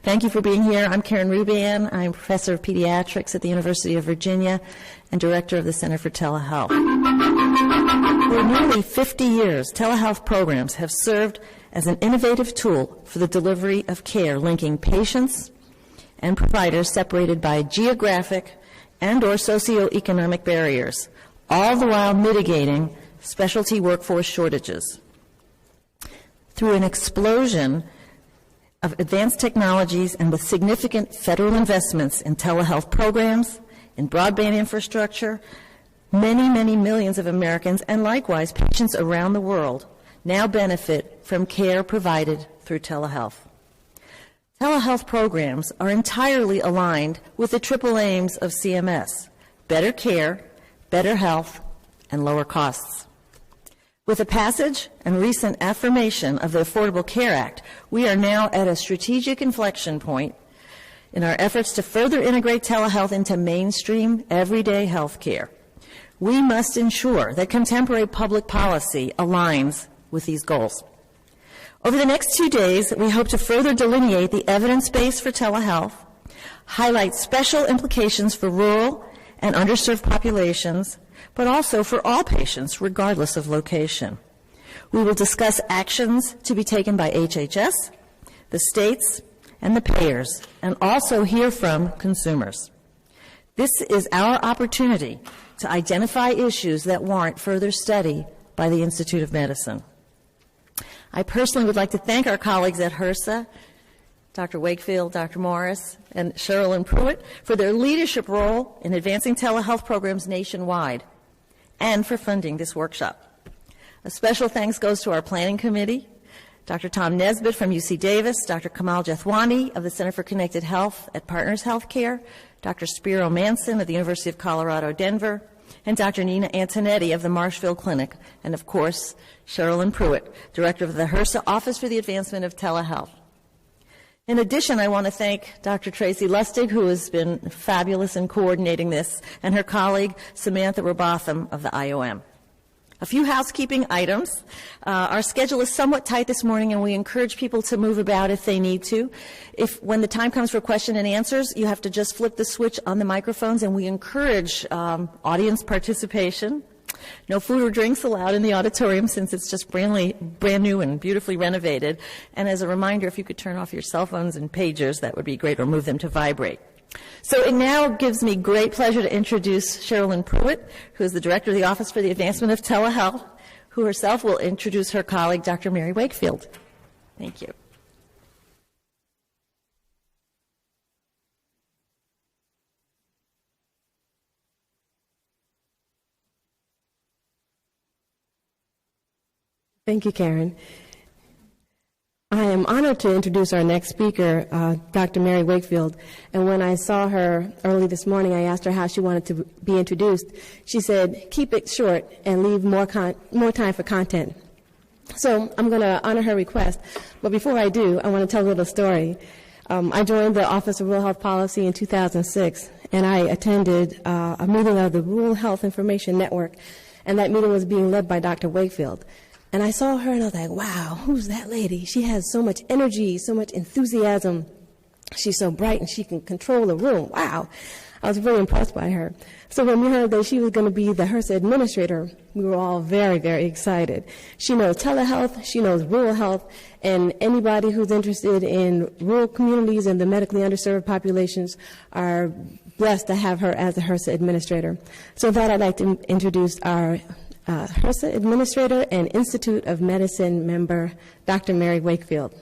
Thank you for being here. I'm Karen Rheuban. I'm professor of pediatrics at the University of Virginia and director of the Center for Telehealth. For nearly 50 years, telehealth programs have served as an innovative tool for the delivery of care, linking patients and providers separated by geographic and or socioeconomic barriers, all the while mitigating specialty workforce shortages. Through an explosion of advanced technologies and with significant federal investments in telehealth programs, in broadband infrastructure, many, many millions of Americans and likewise patients around the world now benefit from care provided through telehealth. Telehealth programs are entirely aligned with the triple aims of CMS: better care, better health, and lower costs. With the passage and recent affirmation of the Affordable Care Act, we are now at a strategic inflection point in our efforts to further integrate telehealth into mainstream, everyday health care. We must ensure that contemporary public policy aligns with these goals. Over the next 2 days, we hope to further delineate the evidence base for telehealth, highlight special implications for rural and underserved populations, but also for all patients, regardless of location. We will discuss actions to be taken by HHS, the states, and the payers, and also hear from consumers. This is our opportunity to identify issues that warrant further study by the Institute of Medicine. I personally would like to thank our colleagues at HRSA, Dr. Wakefield, Dr. Morris, and Sherilyn Pruitt for their leadership role in advancing telehealth programs nationwide and for funding this workshop. A special thanks goes to our planning committee, Dr. Tom Nesbitt from UC Davis, Dr. Kamal Jethwani of the Center for Connected Health at Partners Healthcare, Dr. Spiro Manson of the University of Colorado, Denver, and Dr. Nina Antonetti of the Marshfield Clinic, and of course, Sherilyn Pruitt, Director of the HRSA Office for the Advancement of Telehealth. In addition, I want to thank Dr. Tracy Lustig, who has been fabulous in coordinating this, and her colleague, Samantha Robotham of the IOM. A few housekeeping items. Our schedule is somewhat tight this morning, and we encourage people to move about if they need to. When the time comes for question and answers, you have to just flip the switch on the microphones, and we encourage audience participation. No food or drinks allowed in the auditorium since it's just brand new and beautifully renovated. And as a reminder, if you could turn off your cell phones and pagers, that would be great, or move them to vibrate. So it now gives me great pleasure to introduce Sherilyn Pruitt, who is the Director of the Office for the Advancement of Telehealth, who herself will introduce her colleague, Dr. Mary Wakefield. Thank you. Thank you, Karen. I am honored to introduce our next speaker, Dr. Mary Wakefield. And when I saw her early this morning, I asked her how she wanted to be introduced. She said, keep it short and leave more time for content. So I'm going to honor her request. But before I do, I want to tell a little story. I joined the Office of Rural Health Policy in 2006, and I attended a meeting of the Rural Health Information Network, and that meeting was being led by Dr. Wakefield. And I saw her, and I was like, wow, who's that lady? She has so much energy, so much enthusiasm. She's so bright, and she can control the room. Wow. I was very impressed by her. So when we heard that she was going to be the HRSA administrator, we were all very, very excited. She knows telehealth, she knows rural health, and anybody who's interested in rural communities and the medically underserved populations are blessed to have her as the HRSA administrator. So with that, I'd like to introduce our HRSA Administrator and Institute of Medicine member, Dr. Mary Wakefield.